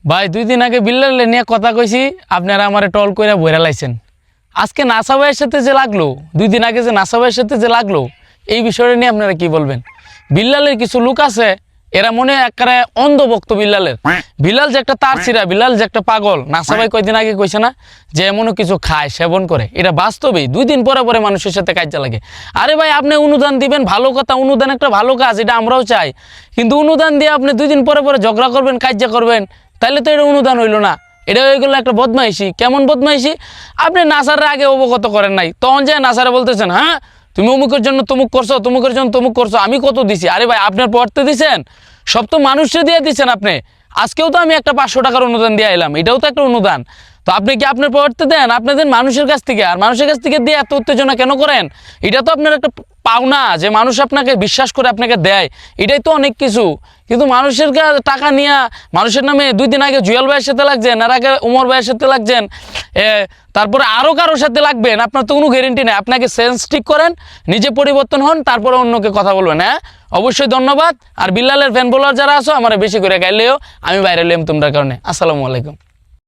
ভাই 2 দিন আগে বিল্লাল নিয়ে কথা কইছি, আপনারা আমারে টল কইরা বইরা লাইছেন। আজকে নাসা ভাইয়ের সাথে যে লাগলো, 2 দিন আগে যে নাসা ভাইয়ের সাথে যে লাগলো, এই বিষয়টা নিয়ে আপনারা কি বলবেন? বিল্লালের কিছু লোক আছে, এরা মনে একেবারে অন্ধভক্ত বিল্লালের। বিল্লাল যে একটা তার ছিঁড়া, বিল্লাল যে একটা পাগল। নাসা ভাই কয়দিন আগে কইছে না যে এমনও কিছু খায়, সেবন করে। এটা বাস্তবেই 2 দিন পরে পরে মানুষের সাথে কাজে লাগে। আরে ভাই, আপনি অনুদান দিবেন, ভালো কথা, অনুদান একটা ভালো কাজ, এটা আমরাও চাই। কিন্তু অনুদান দিয়ে আপনি 2 দিন পরে পরে ঝগড়া করবেন, কাজে করবেন, তাইলে তো এটা অনুদান হইল না। এটা হয়ে গেলো একটা বদমাইশি। কেমন বদমাইশি? আপনি নাসারের আগে অবগত করেন নাই, তখন যে নাসারে বলতেছেন হ্যাঁ তুমি অমুকের জন্য তমুক করছো, তমুকের জন্য তমুক করছো, আমি কত দিছি? আরে ভাই, আপনার পড়তে দিছেন, সব তো মানুষকে দিয়ে দিচ্ছেন আপনি। আজকেও তো আমি একটা 500 টাকার অনুদান দিয়ে এলাম, এটাও তো একটা অনুদান। তো আপনি কি আপনার পড়তে দেন? আপনাদের মানুষের কাছ থেকে, আর মানুষের কাছ থেকে দিয়ে এত উত্তেজনা কেন করেন? এটা তো আপনার একটা পাওনা যে মানুষ আপনাকে বিশ্বাস করে আপনাকে দেয়, এটাই তো অনেক কিছু। কিন্তু মানুষের টাকা নিয়ে মানুষের নামে 2 দিন আগে জুয়েল ভাইয়ের সাথে লাগছেন, আর আগে উমর ভাইয়ের সাথে লাগছেন, তারপরে আরও কারোর সাথে লাগবেন। আপনার তো কোনো গ্যারেন্টি নেই। আপনাকে সেন্স ঠিক করেন, নিজে পরিবর্তন হন, তারপরে অন্যকে কথা বলবেন। হ্যাঁ, অবশ্যই ধন্যবাদ। আর বিল্লালের ফ্যান বলার যারা আছো, আমার বেশি করে গাইলেও আমি বাইরে এলাম তোমরা কারণে। আসসালামু আলাইকুম।